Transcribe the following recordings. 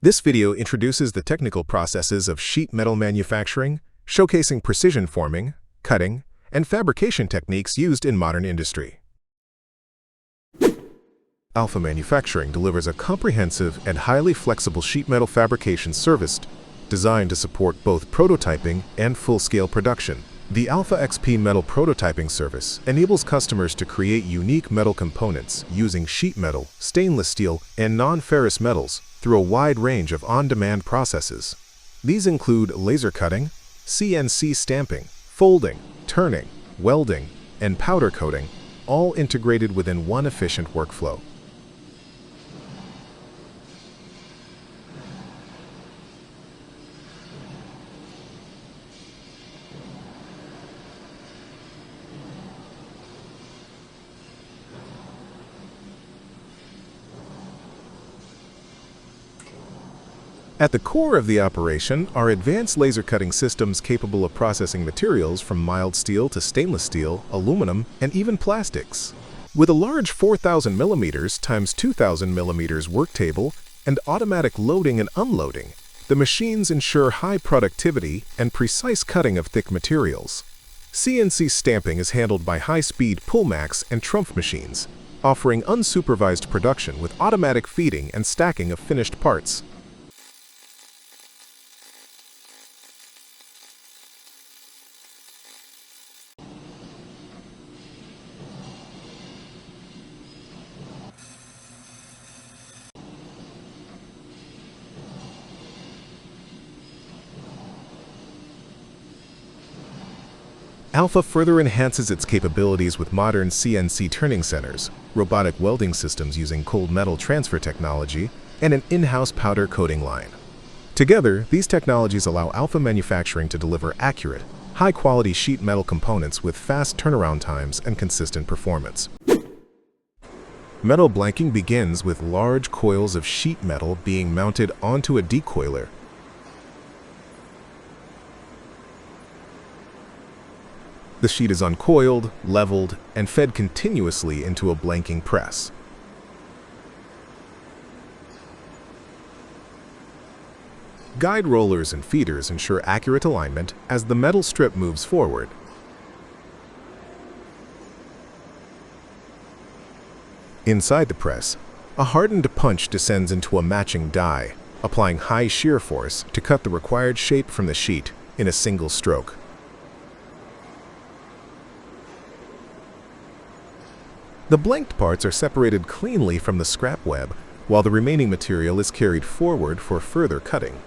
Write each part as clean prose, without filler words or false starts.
This video introduces the technical processes of sheet metal manufacturing, showcasing precision forming, cutting, and fabrication techniques used in modern industry. Alpha Manufacturing delivers a comprehensive and highly flexible sheet metal fabrication service designed to support both prototyping and full-scale production. The Alpha XP Metal Prototyping Service enables customers to create unique metal components using sheet metal, stainless steel, and non-ferrous metals through a wide range of on-demand processes. These include laser cutting, CNC stamping, folding, turning, welding, and powder coating, all integrated within one efficient workflow. At the core of the operation are advanced laser cutting systems capable of processing materials from mild steel to stainless steel, aluminum, and even plastics. With a large 4,000 mm x 2,000 mm work table and automatic loading and unloading, the machines ensure high productivity and precise cutting of thick materials. CNC stamping is handled by high-speed pull-max and trump machines, offering unsupervised production with automatic feeding and stacking of finished parts. Alpha further enhances its capabilities with modern CNC turning centers, robotic welding systems using cold metal transfer technology, and an in-house powder coating line. Together, these technologies allow Alpha Manufacturing to deliver accurate, high-quality sheet metal components with fast turnaround times and consistent performance. Metal blanking begins with large coils of sheet metal being mounted onto a decoiler. The sheet is uncoiled, leveled, and fed continuously into a blanking press. Guide rollers and feeders ensure accurate alignment as the metal strip moves forward. Inside the press, a hardened punch descends into a matching die, applying high shear force to cut the required shape from the sheet in a single stroke. The blanked parts are separated cleanly from the scrap web, while the remaining material is carried forward for further cutting.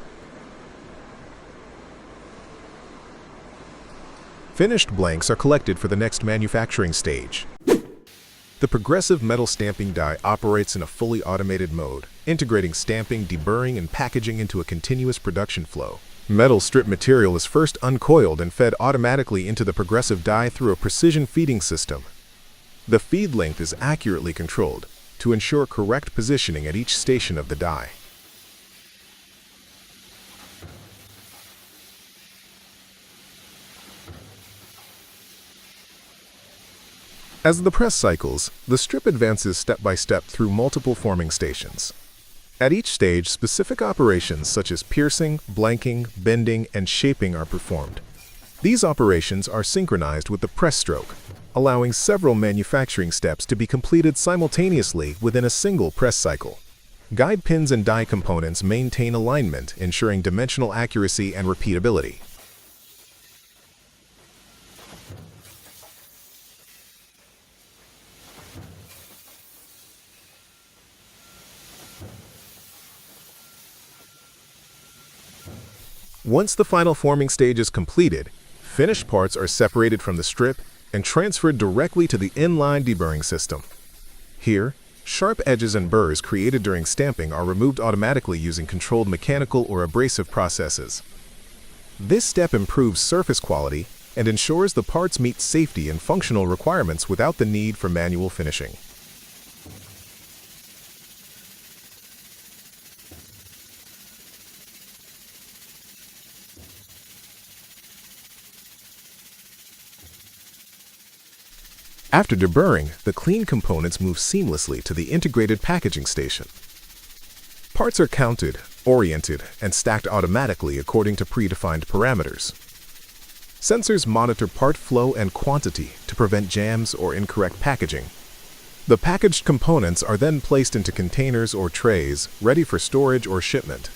Finished blanks are collected for the next manufacturing stage. The progressive metal stamping die operates in a fully automated mode, integrating stamping, deburring, and packaging into a continuous production flow. Metal strip material is first uncoiled and fed automatically into the progressive die through a precision feeding system. The feed length is accurately controlled to ensure correct positioning at each station of the die. As the press cycles, the strip advances step by step through multiple forming stations. At each stage, specific operations such as piercing, blanking, bending, and shaping are performed. These operations are synchronized with the press stroke, allowing several manufacturing steps to be completed simultaneously within a single press cycle. Guide pins and die components maintain alignment, ensuring dimensional accuracy and repeatability. Once the final forming stage is completed, finished parts are separated from the strip and transferred directly to the inline deburring system. Here, sharp edges and burrs created during stamping are removed automatically using controlled mechanical or abrasive processes. This step improves surface quality and ensures the parts meet safety and functional requirements without the need for manual finishing. After deburring, the clean components move seamlessly to the integrated packaging station. Parts are counted, oriented and stacked automatically according to predefined parameters. Sensors monitor part flow and quantity to prevent jams or incorrect packaging. The packaged components are then placed into containers or trays, ready for storage or shipment.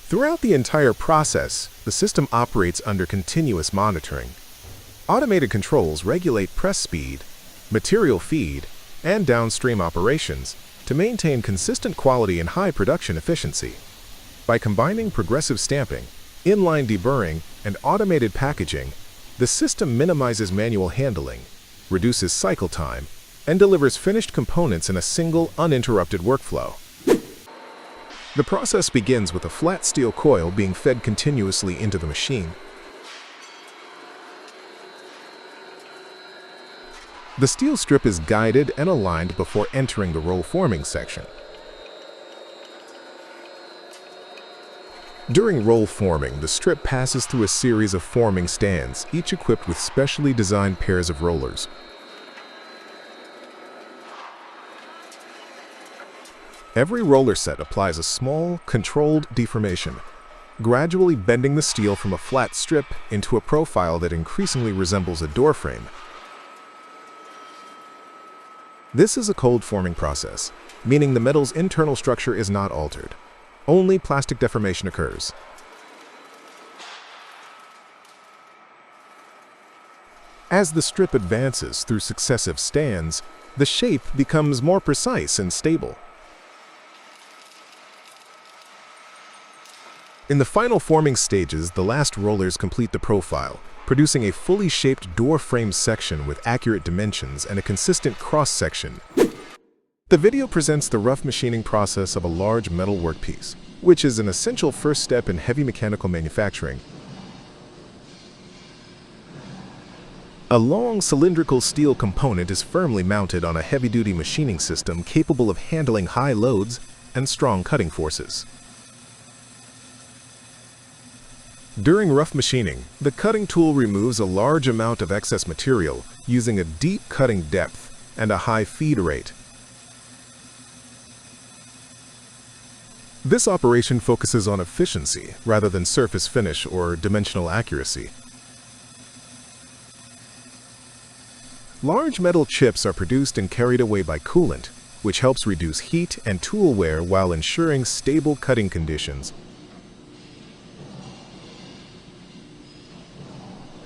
Throughout the entire process, the system operates under continuous monitoring. Automated controls regulate press speed, material feed, and downstream operations to maintain consistent quality and high production efficiency. By combining progressive stamping, inline deburring, and automated packaging, the system minimizes manual handling, reduces cycle time, and delivers finished components in a single, uninterrupted workflow. The process begins with a flat steel coil being fed continuously into the machine. The steel strip is guided and aligned before entering the roll forming section. During roll forming, the strip passes through a series of forming stands, each equipped with specially designed pairs of rollers. Every roller set applies a small, controlled deformation, gradually bending the steel from a flat strip into a profile that increasingly resembles a door frame. This is a cold forming process, meaning the metal's internal structure is not altered. Only plastic deformation occurs. As the strip advances through successive stands, the shape becomes more precise and stable. In the final forming stages, the last rollers complete the profile, producing a fully shaped door frame section with accurate dimensions and a consistent cross-section. The video presents the rough machining process of a large metal workpiece, which is an essential first step in heavy mechanical manufacturing. A long cylindrical steel component is firmly mounted on a heavy-duty machining system capable of handling high loads and strong cutting forces. During rough machining, the cutting tool removes a large amount of excess material using a deep cutting depth and a high feed rate. This operation focuses on efficiency rather than surface finish or dimensional accuracy. Large metal chips are produced and carried away by coolant, which helps reduce heat and tool wear while ensuring stable cutting conditions.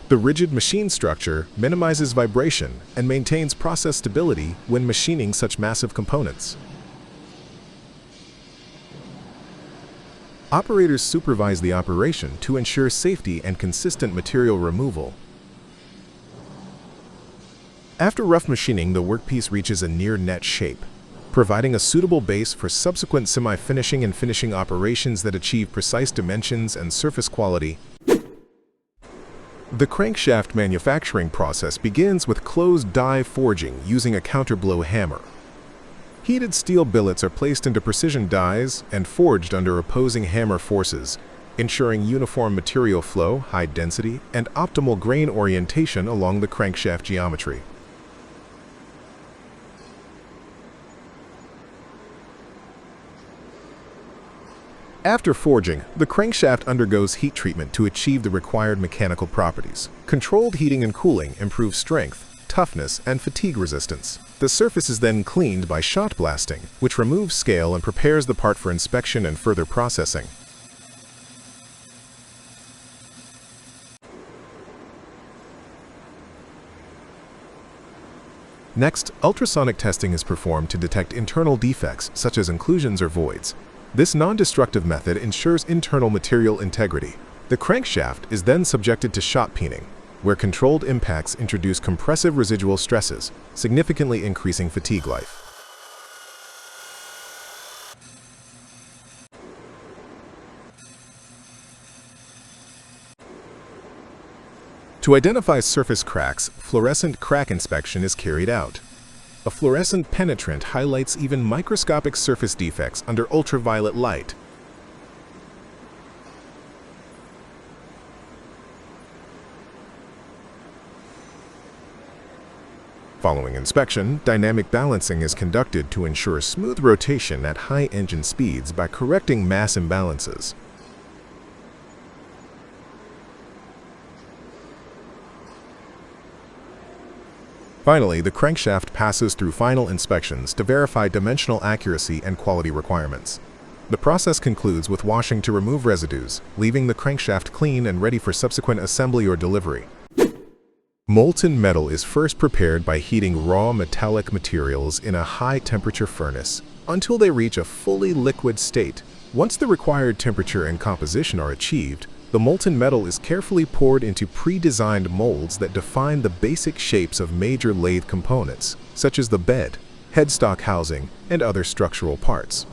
The rigid machine structure minimizes vibration and maintains process stability when machining such massive components. Operators supervise the operation to ensure safety and consistent material removal. After rough machining, the workpiece reaches a near-net shape, providing a suitable base for subsequent semi-finishing and finishing operations that achieve precise dimensions and surface quality. The crankshaft manufacturing process begins with closed die forging using a counterblow hammer. Heated steel billets are placed into precision dies and forged under opposing hammer forces, ensuring uniform material flow, high density, and optimal grain orientation along the crankshaft geometry. After forging, the crankshaft undergoes heat treatment to achieve the required mechanical properties. Controlled heating and cooling improve strength, toughness, and fatigue resistance. The surface is then cleaned by shot blasting, which removes scale and prepares the part for inspection and further processing. Next, ultrasonic testing is performed to detect internal defects such as inclusions or voids. This non-destructive method ensures internal material integrity. The crankshaft is then subjected to shot peening, where controlled impacts introduce compressive residual stresses, significantly increasing fatigue life. To identify surface cracks, fluorescent crack inspection is carried out. A fluorescent penetrant highlights even microscopic surface defects under ultraviolet light. Following inspection, dynamic balancing is conducted to ensure smooth rotation at high engine speeds by correcting mass imbalances. Finally, the crankshaft passes through final inspections to verify dimensional accuracy and quality requirements. The process concludes with washing to remove residues, leaving the crankshaft clean and ready for subsequent assembly or delivery. Molten metal is first prepared by heating raw metallic materials in a high-temperature furnace until they reach a fully liquid state. Once the required temperature and composition are achieved, the molten metal is carefully poured into pre-designed molds that define the basic shapes of major lathe components, such as the bed, headstock housing, and other structural parts.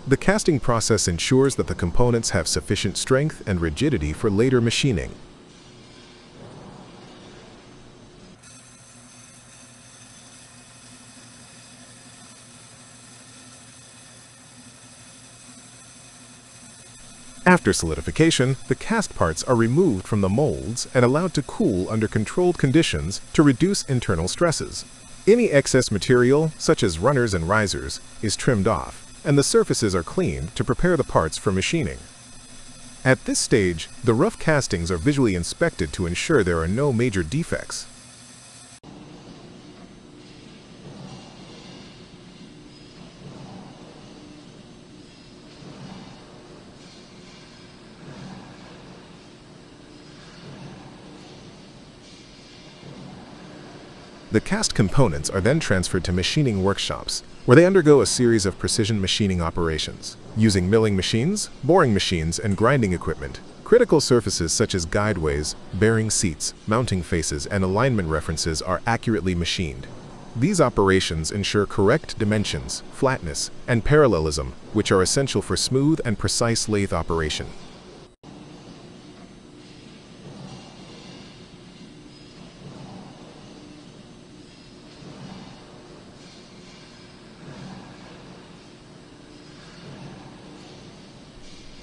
The casting process ensures that the components have sufficient strength and rigidity for later machining. After solidification, the cast parts are removed from the molds and allowed to cool under controlled conditions to reduce internal stresses. Any excess material, such as runners and risers, is trimmed off, and the surfaces are cleaned to prepare the parts for machining. At this stage, the rough castings are visually inspected to ensure there are no major defects. The cast components are then transferred to machining workshops, where they undergo a series of precision machining operations. Using milling machines, boring machines, and grinding equipment, critical surfaces such as guideways, bearing seats, mounting faces, and alignment references are accurately machined. These operations ensure correct dimensions, flatness, and parallelism, which are essential for smooth and precise lathe operation.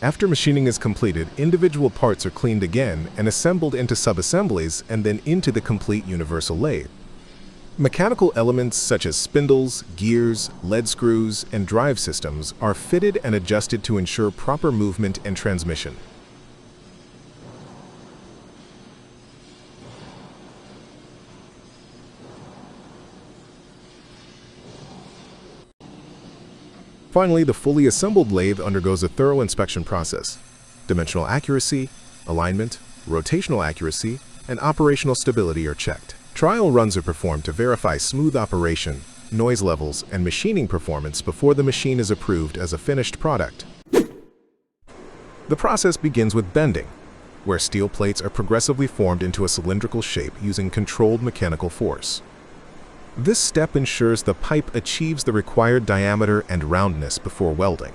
After machining is completed, individual parts are cleaned again and assembled into sub-assemblies and then into the complete universal lathe. Mechanical elements such as spindles, gears, lead screws, and drive systems are fitted and adjusted to ensure proper movement and transmission. Finally, the fully assembled lathe undergoes a thorough inspection process. Dimensional accuracy, alignment, rotational accuracy, and operational stability are checked. Trial runs are performed to verify smooth operation, noise levels, and machining performance before the machine is approved as a finished product. The process begins with bending, where steel plates are progressively formed into a cylindrical shape using controlled mechanical force. This step ensures the pipe achieves the required diameter and roundness before welding.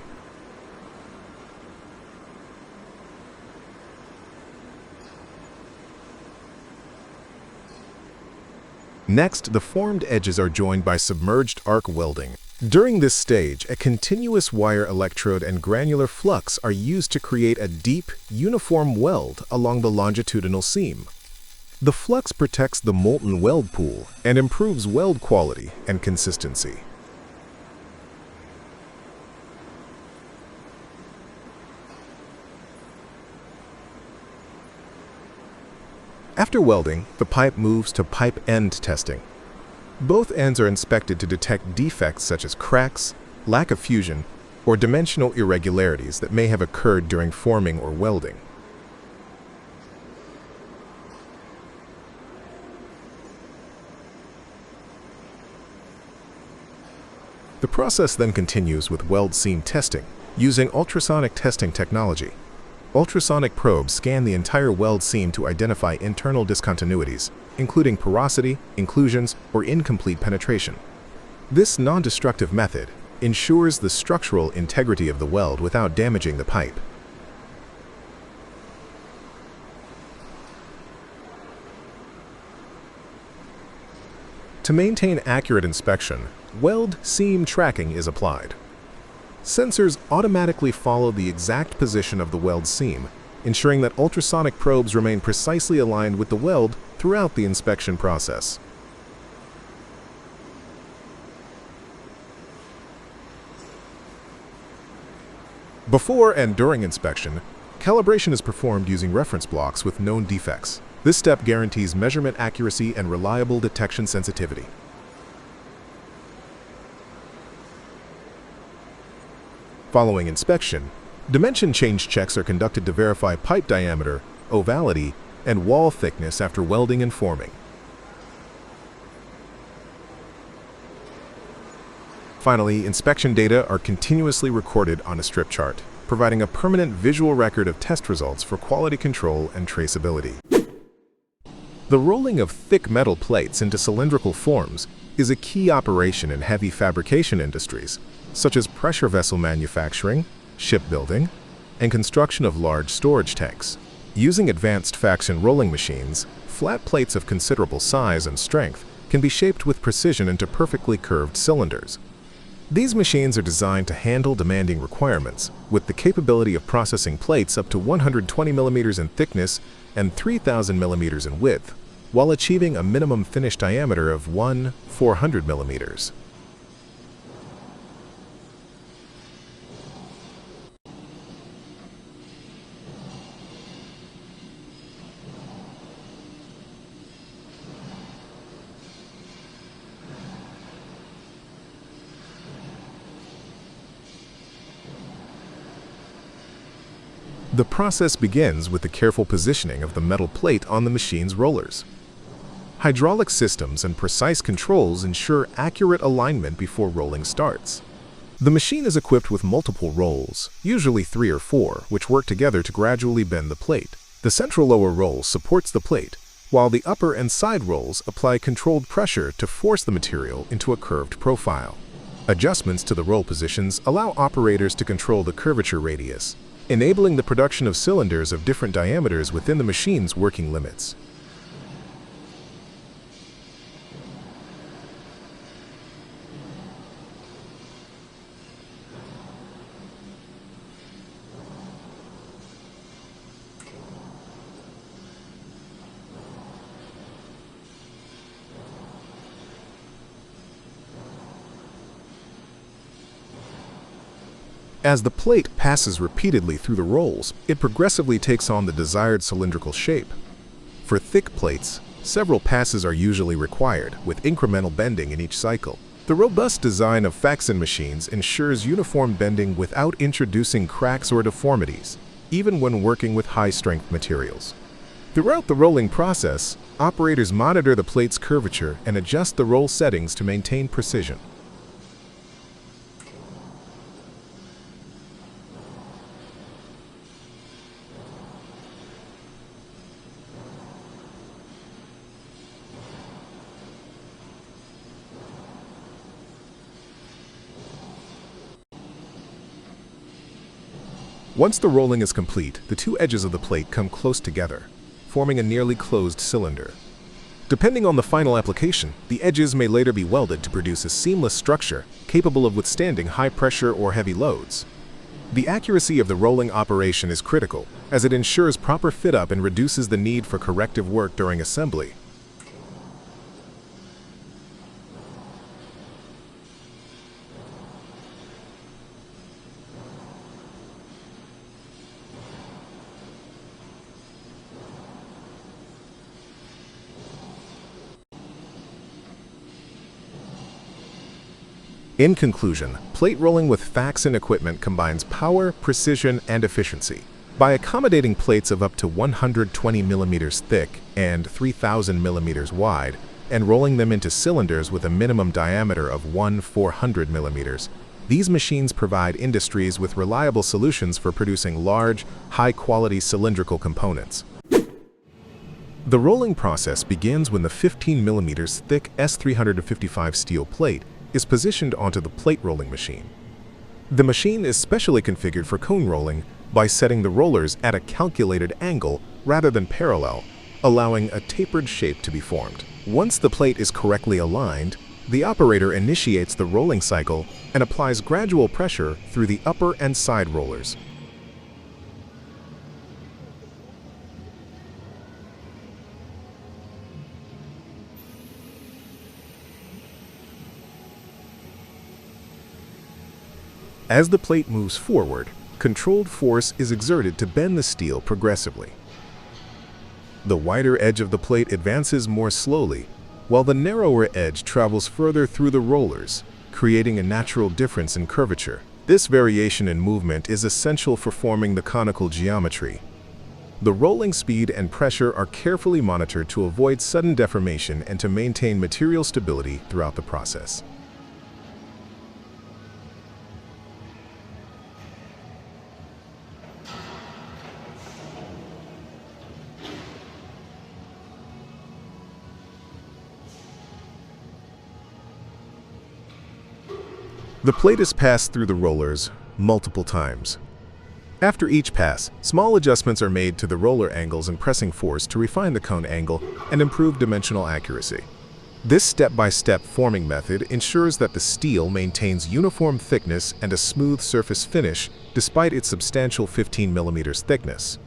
Next, the formed edges are joined by submerged-arc welding. During this stage, a continuous wire electrode and granular flux are used to create a deep, uniform weld along the longitudinal seam. The flux protects the molten weld pool and improves weld quality and consistency. After welding, the pipe moves to pipe end testing. Both ends are inspected to detect defects such as cracks, lack of fusion, or dimensional irregularities that may have occurred during forming or welding. The process then continues with weld seam testing, using ultrasonic testing technology. Ultrasonic probes scan the entire weld seam to identify internal discontinuities, including porosity, inclusions, or incomplete penetration. This non-destructive method ensures the structural integrity of the weld without damaging the pipe. To maintain accurate inspection, weld seam tracking is applied. Sensors automatically follow the exact position of the weld seam, ensuring that ultrasonic probes remain precisely aligned with the weld throughout the inspection process. Before and during inspection, calibration is performed using reference blocks with known defects. This step guarantees measurement accuracy and reliable detection sensitivity. Following inspection, dimension change checks are conducted to verify pipe diameter, ovality, and wall thickness after welding and forming. Finally, inspection data are continuously recorded on a strip chart, providing a permanent visual record of test results for quality control and traceability. The rolling of thick metal plates into cylindrical forms is a key operation in heavy fabrication industries, such as pressure vessel manufacturing, shipbuilding, and construction of large storage tanks. Using advanced faction rolling machines, flat plates of considerable size and strength can be shaped with precision into perfectly curved cylinders. These machines are designed to handle demanding requirements, with the capability of processing plates up to 120 mm in thickness and 3,000 mm in width, while achieving a minimum finish diameter of 400 mm. The process begins with the careful positioning of the metal plate on the machine's rollers. Hydraulic systems and precise controls ensure accurate alignment before rolling starts. The machine is equipped with multiple rolls, usually 3 or 4, which work together to gradually bend the plate. The central lower roll supports the plate, while the upper and side rolls apply controlled pressure to force the material into a curved profile. Adjustments to the roll positions allow operators to control the curvature radius, enabling the production of cylinders of different diameters within the machine's working limits. As the plate passes repeatedly through the rolls, it progressively takes on the desired cylindrical shape. For thick plates, several passes are usually required, with incremental bending in each cycle. The robust design of faction machines ensures uniform bending without introducing cracks or deformities, even when working with high-strength materials. Throughout the rolling process, operators monitor the plate's curvature and adjust the roll settings to maintain precision. Once the rolling is complete, the two edges of the plate come close together, forming a nearly closed cylinder. Depending on the final application, the edges may later be welded to produce a seamless structure capable of withstanding high pressure or heavy loads. The accuracy of the rolling operation is critical, as it ensures proper fit-up and reduces the need for corrective work during assembly. In conclusion, plate rolling with faction equipment combines power, precision, and efficiency. By accommodating plates of up to 120 mm thick and 3,000 mm wide, and rolling them into cylinders with a minimum diameter of 400 mm, these machines provide industries with reliable solutions for producing large, high-quality cylindrical components. The rolling process begins when the 15 mm thick S355 steel plate is positioned onto the plate rolling machine. The machine is specially configured for cone rolling by setting the rollers at a calculated angle rather than parallel, allowing a tapered shape to be formed. Once the plate is correctly aligned, the operator initiates the rolling cycle and applies gradual pressure through the upper and side rollers. As the plate moves forward, controlled force is exerted to bend the steel progressively. The wider edge of the plate advances more slowly, while the narrower edge travels further through the rollers, creating a natural difference in curvature. This variation in movement is essential for forming the conical geometry. The rolling speed and pressure are carefully monitored to avoid sudden deformation and to maintain material stability throughout the process. The plate is passed through the rollers multiple times. After each pass, small adjustments are made to the roller angles and pressing force to refine the cone angle and improve dimensional accuracy. This step-by-step forming method ensures that the steel maintains uniform thickness and a smooth surface finish despite its substantial 15 mm thickness.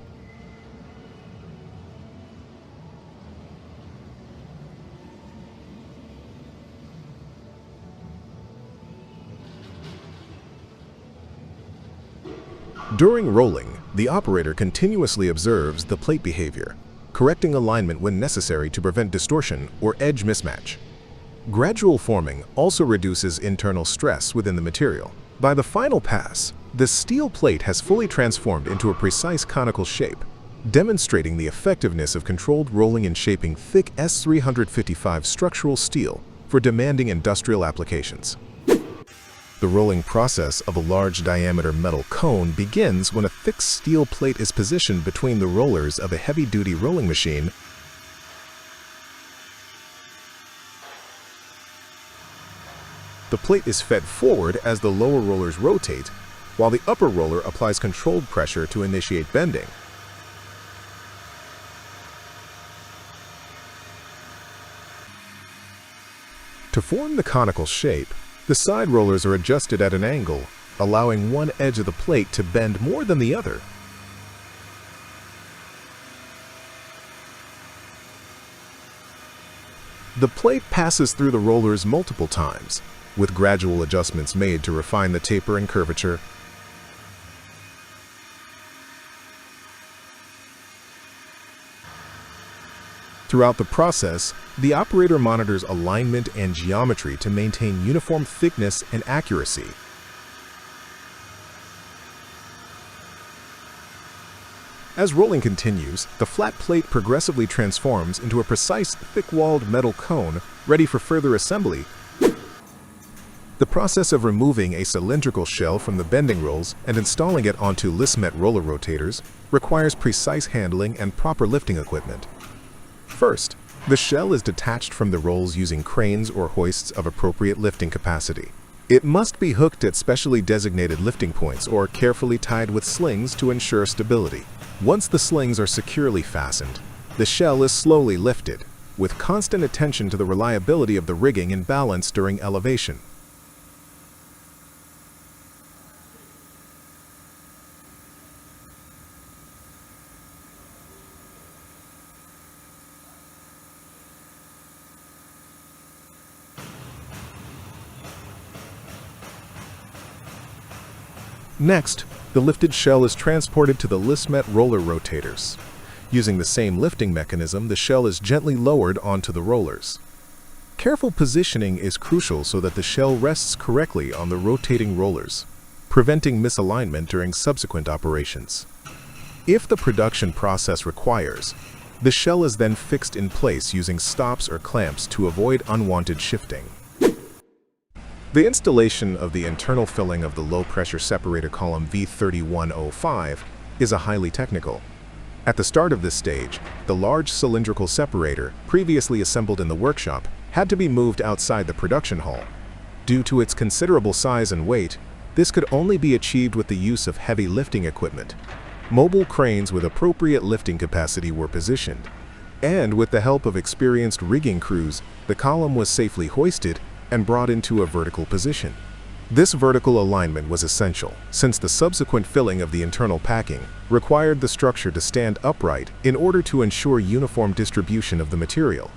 During rolling, the operator continuously observes the plate behavior, correcting alignment when necessary to prevent distortion or edge mismatch. Gradual forming also reduces internal stress within the material. By the final pass, the steel plate has fully transformed into a precise conical shape, demonstrating the effectiveness of controlled rolling and shaping thick S355 structural steel for demanding industrial applications. The rolling process of a large diameter metal cone begins when a thick steel plate is positioned between the rollers of a heavy-duty rolling machine. The plate is fed forward as the lower rollers rotate, while the upper roller applies controlled pressure to initiate bending. To form the conical shape, the side rollers are adjusted at an angle, allowing one edge of the plate to bend more than the other. The plate passes through the rollers multiple times, with gradual adjustments made to refine the taper and curvature. Throughout the process, the operator monitors alignment and geometry to maintain uniform thickness and accuracy. As rolling continues, the flat plate progressively transforms into a precise, thick-walled metal cone ready for further assembly. The process of removing a cylindrical shell from the bending rolls and installing it onto Lismet roller rotators requires precise handling and proper lifting equipment. First, the shell is detached from the rolls using cranes or hoists of appropriate lifting capacity. It must be hooked at specially designated lifting points or carefully tied with slings to ensure stability. Once the slings are securely fastened, the shell is slowly lifted, with constant attention to the reliability of the rigging and balance during elevation. Next, the lifted shell is transported to the Lismet roller rotators. Using the same lifting mechanism, the shell is gently lowered onto the rollers. Careful positioning is crucial so that the shell rests correctly on the rotating rollers, preventing misalignment during subsequent operations. If the production process requires, the shell is then fixed in place using stops or clamps to avoid unwanted shifting. The installation of the internal filling of the low-pressure separator column V3105 is a highly technical. At the start of this stage, the large cylindrical separator, previously assembled in the workshop, had to be moved outside the production hall. Due to its considerable size and weight, this could only be achieved with the use of heavy lifting equipment. Mobile cranes with appropriate lifting capacity were positioned, and with the help of experienced rigging crews, the column was safely hoisted and brought into a vertical position. This vertical alignment was essential, since the subsequent filling of the internal packing required the structure to stand upright in order to ensure uniform distribution of the material.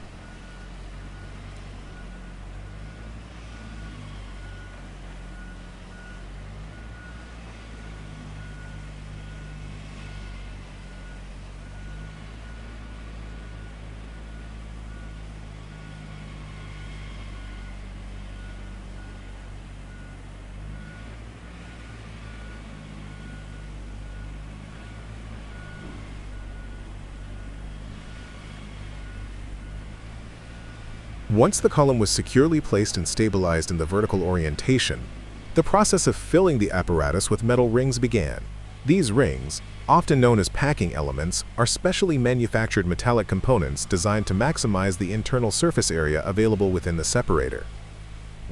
Once the column was securely placed and stabilized in the vertical orientation, the process of filling the apparatus with metal rings began. These rings, often known as packing elements, are specially manufactured metallic components designed to maximize the internal surface area available within the separator.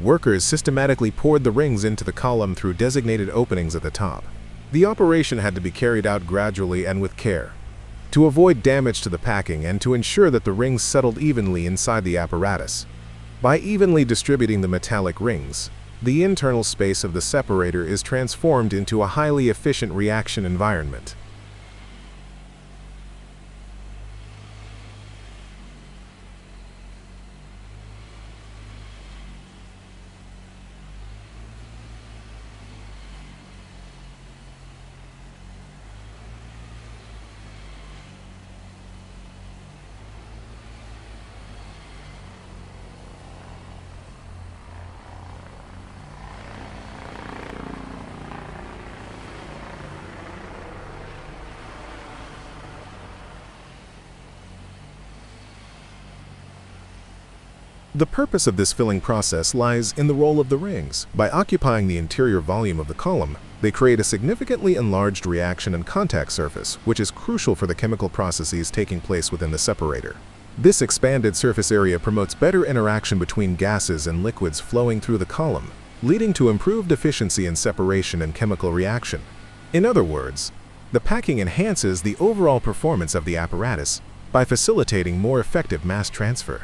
Workers systematically poured the rings into the column through designated openings at the top. The operation had to be carried out gradually and with care, to avoid damage to the packing and to ensure that the rings settled evenly inside the apparatus. By evenly distributing the metallic rings, the internal space of the separator is transformed into a highly efficient reaction environment. The purpose of this filling process lies in the role of the rings. By occupying the interior volume of the column, they create a significantly enlarged reaction and contact surface, which is crucial for the chemical processes taking place within the separator. This expanded surface area promotes better interaction between gases and liquids flowing through the column, leading to improved efficiency in separation and chemical reaction. In other words, the packing enhances the overall performance of the apparatus by facilitating more effective mass transfer.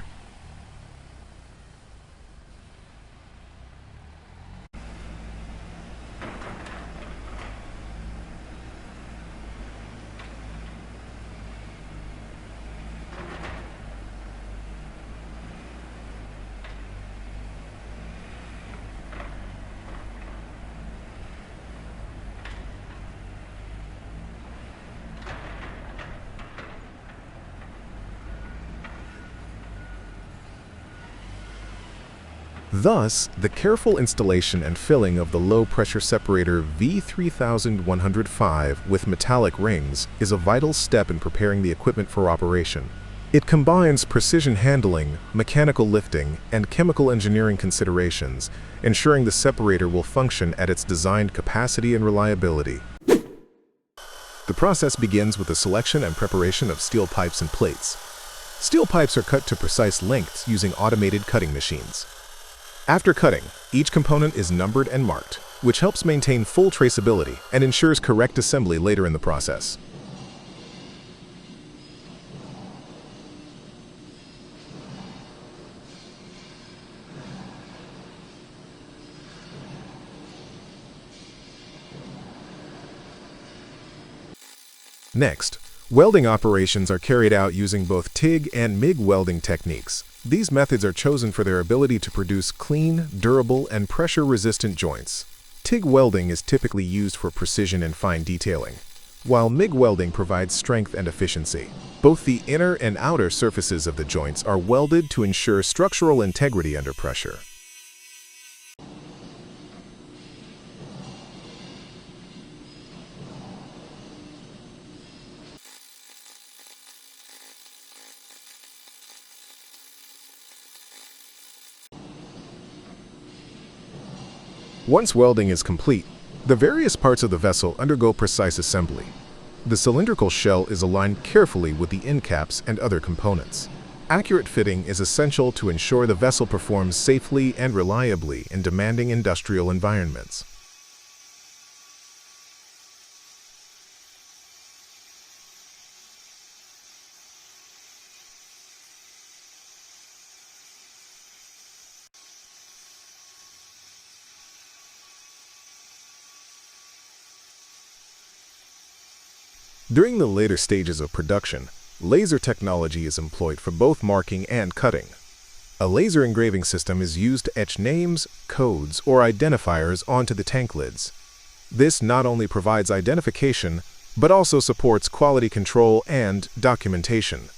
Thus, the careful installation and filling of the low-pressure separator V3105 with metallic rings is a vital step in preparing the equipment for operation. It combines precision handling, mechanical lifting, and chemical engineering considerations, ensuring the separator will function at its designed capacity and reliability. The process begins with the selection and preparation of steel pipes and plates. Steel pipes are cut to precise lengths using automated cutting machines. After cutting, each component is numbered and marked, which helps maintain full traceability and ensures correct assembly later in the process. Next, welding operations are carried out using both TIG and MIG welding techniques. These methods are chosen for their ability to produce clean, durable, and pressure-resistant joints. TIG welding is typically used for precision and fine detailing, while MIG welding provides strength and efficiency. Both the inner and outer surfaces of the joints are welded to ensure structural integrity under pressure. Once welding is complete, the various parts of the vessel undergo precise assembly. The cylindrical shell is aligned carefully with the end caps and other components. Accurate fitting is essential to ensure the vessel performs safely and reliably in demanding industrial environments. During the later stages of production, laser technology is employed for both marking and cutting. A laser engraving system is used to etch names, codes, or identifiers onto the tank lids. This not only provides identification, but also supports quality control and documentation.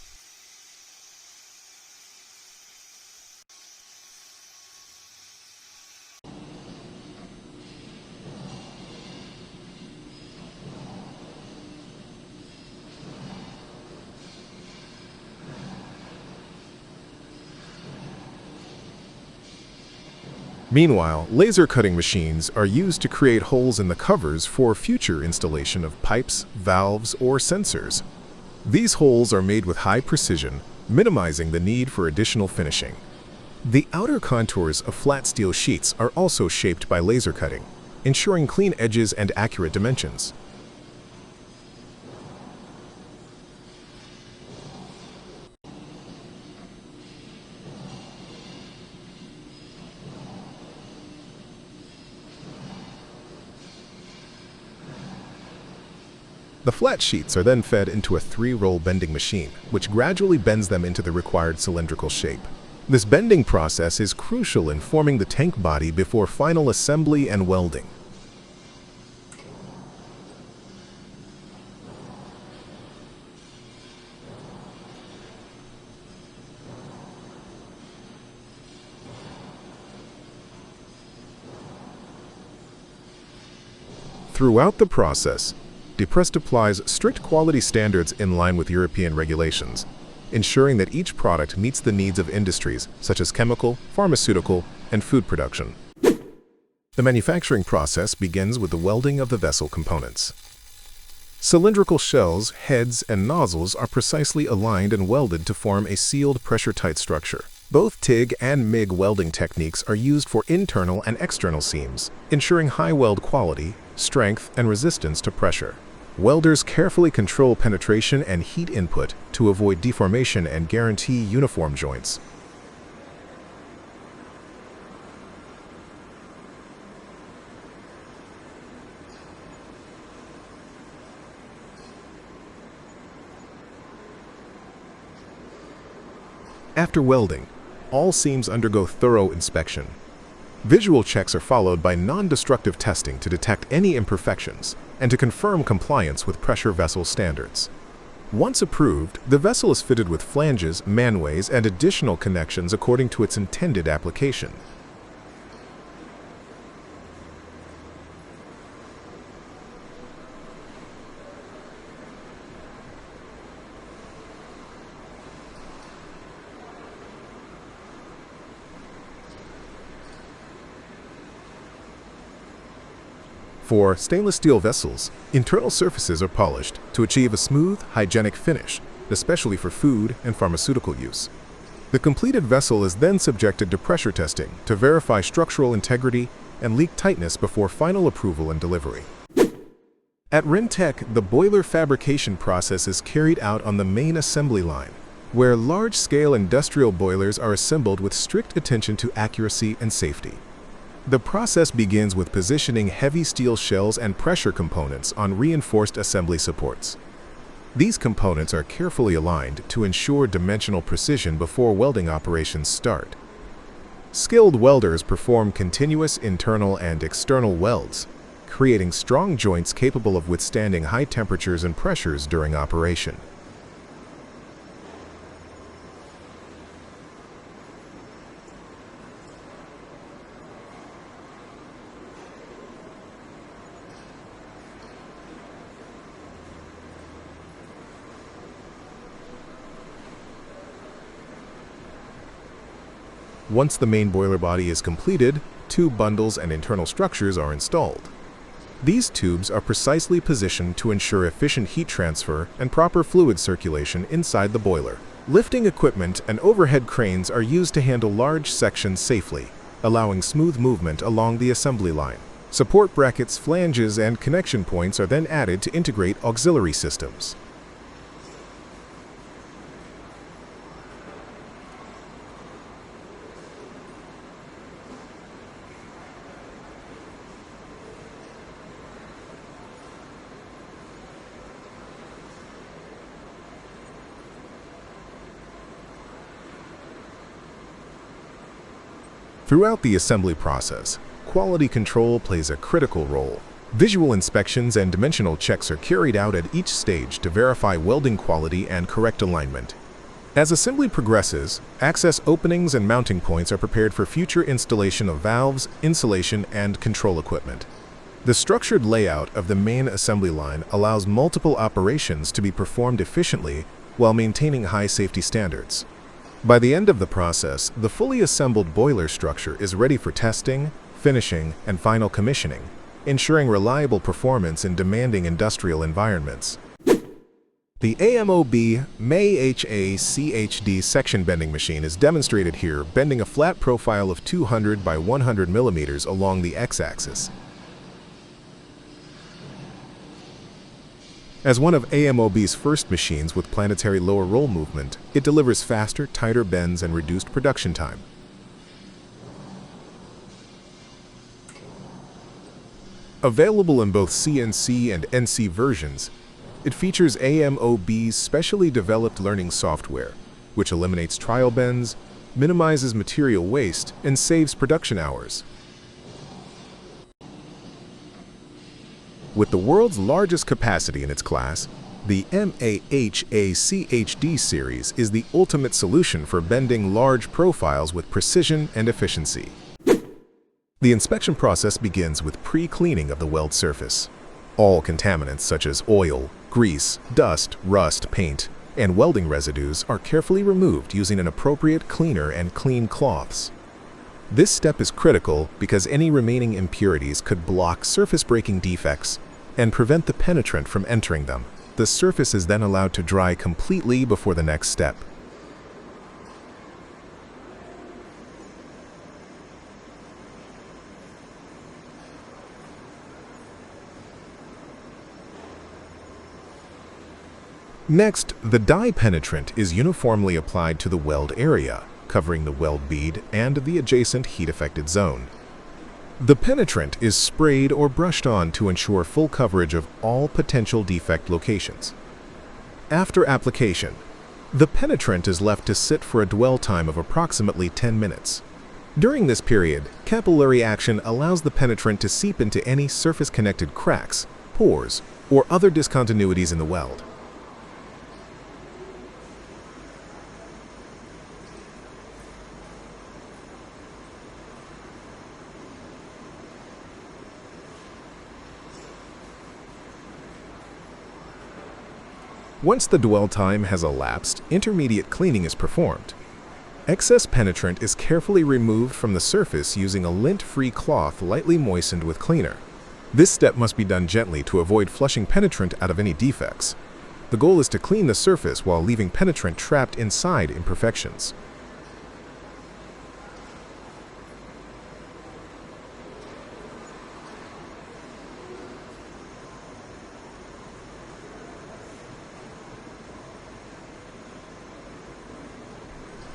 Meanwhile, laser cutting machines are used to create holes in the covers for future installation of pipes, valves, or sensors. These holes are made with high precision, minimizing the need for additional finishing. The outer contours of flat steel sheets are also shaped by laser cutting, ensuring clean edges and accurate dimensions. The flat sheets are then fed into a 3-roll bending machine, which gradually bends them into the required cylindrical shape. This bending process is crucial in forming the tank body before final assembly and welding. Throughout the process, Deprest applies strict quality standards in line with European regulations, ensuring that each product meets the needs of industries such as chemical, pharmaceutical, and food production. The manufacturing process begins with the welding of the vessel components. Cylindrical shells, heads, and nozzles are precisely aligned and welded to form a sealed, pressure-tight structure. Both TIG and MIG welding techniques are used for internal and external seams, ensuring high weld quality, strength, and resistance to pressure. Welders carefully control penetration and heat input to avoid deformation and guarantee uniform joints. After welding, all seams undergo thorough inspection. Visual checks are followed by non-destructive testing to detect any imperfections and to confirm compliance with pressure vessel standards. Once approved, the vessel is fitted with flanges, manways, and additional connections according to its intended application. For stainless steel vessels, internal surfaces are polished to achieve a smooth, hygienic finish, especially for food and pharmaceutical use. The completed vessel is then subjected to pressure testing to verify structural integrity and leak tightness before final approval and delivery. At Rentec, the boiler fabrication process is carried out on the main assembly line, where large-scale industrial boilers are assembled with strict attention to accuracy and safety. The process begins with positioning heavy steel shells and pressure components on reinforced assembly supports. These components are carefully aligned to ensure dimensional precision before welding operations start. Skilled welders perform continuous internal and external welds, creating strong joints capable of withstanding high temperatures and pressures during operation. Once the main boiler body is completed, tube bundles and internal structures are installed. These tubes are precisely positioned to ensure efficient heat transfer and proper fluid circulation inside the boiler. Lifting equipment and overhead cranes are used to handle large sections safely, allowing smooth movement along the assembly line. Support brackets, flanges, and connection points are then added to integrate auxiliary systems. Throughout the assembly process, quality control plays a critical role. Visual inspections and dimensional checks are carried out at each stage to verify welding quality and correct alignment. As assembly progresses, access openings and mounting points are prepared for future installation of valves, insulation, and control equipment. The structured layout of the main assembly line allows multiple operations to be performed efficiently while maintaining high safety standards. By the end of the process, the fully assembled boiler structure is ready for testing, finishing, and final commissioning, ensuring reliable performance in demanding industrial environments. The AMOB MAHA-CHD section bending machine is demonstrated here, bending a flat profile of 200 by 100 millimeters along the x-axis. As one of AMOB's first machines with planetary lower roll movement, it delivers faster, tighter bends and reduced production time. Available in both CNC and NC versions, it features AMOB's specially developed learning software, which eliminates trial bends, minimizes material waste, and saves production hours. With the world's largest capacity in its class, the MAHA-CHD series is the ultimate solution for bending large profiles with precision and efficiency. The inspection process begins with pre-cleaning of the weld surface. All contaminants such as oil, grease, dust, rust, paint, and welding residues are carefully removed using an appropriate cleaner and clean cloths. This step is critical because any remaining impurities could block surface breaking defects and prevent the penetrant from entering them. The surface is then allowed to dry completely before the next step. Next, the dye-penetrant is uniformly applied to the weld area, covering the weld bead and the adjacent heat-affected zone. The penetrant is sprayed or brushed on to ensure full coverage of all potential defect locations. After application, the penetrant is left to sit for a dwell time of approximately 10 minutes. During this period, capillary action allows the penetrant to seep into any surface-connected cracks, pores, or other discontinuities in the weld. Once the dwell time has elapsed, intermediate cleaning is performed. Excess penetrant is carefully removed from the surface using a lint-free cloth lightly moistened with cleaner. This step must be done gently to avoid flushing penetrant out of any defects. The goal is to clean the surface while leaving penetrant trapped inside imperfections.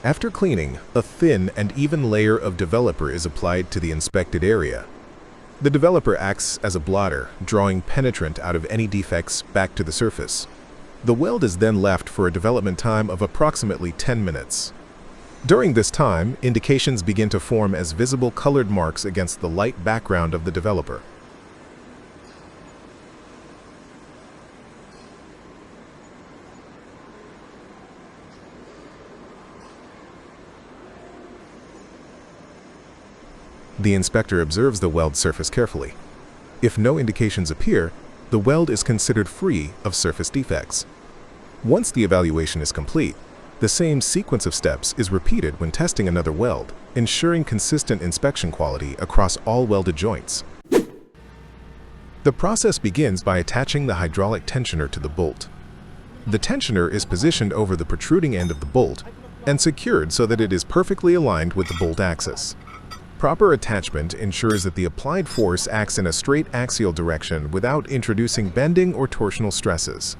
After cleaning, a thin and even layer of developer is applied to the inspected area. The developer acts as a blotter, drawing penetrant out of any defects back to the surface. The weld is then left for a development time of approximately 10 minutes. During this time, indications begin to form as visible colored marks against the light background of the developer. The inspector observes the weld surface carefully. If no indications appear, the weld is considered free of surface defects. Once the evaluation is complete, the same sequence of steps is repeated when testing another weld, ensuring consistent inspection quality across all welded joints. The process begins by attaching the hydraulic tensioner to the bolt. The tensioner is positioned over the protruding end of the bolt and secured so that it is perfectly aligned with the bolt axis. Proper attachment ensures that the applied force acts in a straight axial direction without introducing bending or torsional stresses.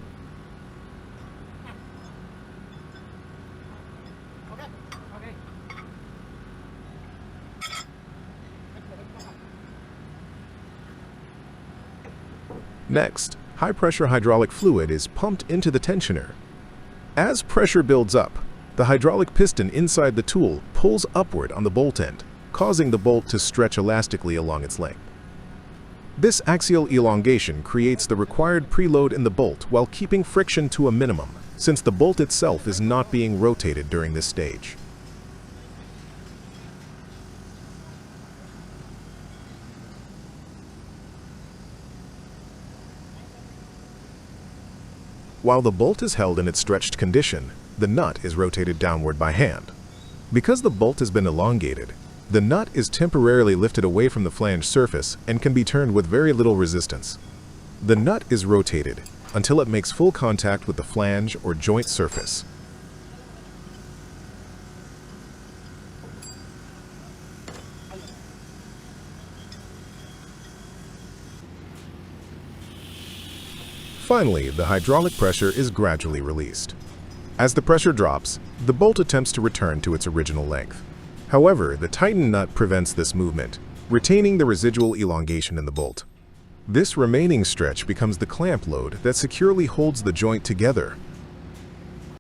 Next, high-pressure hydraulic fluid is pumped into the tensioner. As pressure builds up, the hydraulic piston inside the tool pulls upward on the bolt end, causing the bolt to stretch elastically along its length. This axial elongation creates the required preload in the bolt while keeping friction to a minimum, since the bolt itself is not being rotated during this stage. While the bolt is held in its stretched condition, the nut is rotated downward by hand. Because the bolt has been elongated, the nut is temporarily lifted away from the flange surface and can be turned with very little resistance. The nut is rotated until it makes full contact with the flange or joint surface. Finally, the hydraulic pressure is gradually released. As the pressure drops, the bolt attempts to return to its original length. However, the tightened nut prevents this movement, retaining the residual elongation in the bolt. This remaining stretch becomes the clamp load that securely holds the joint together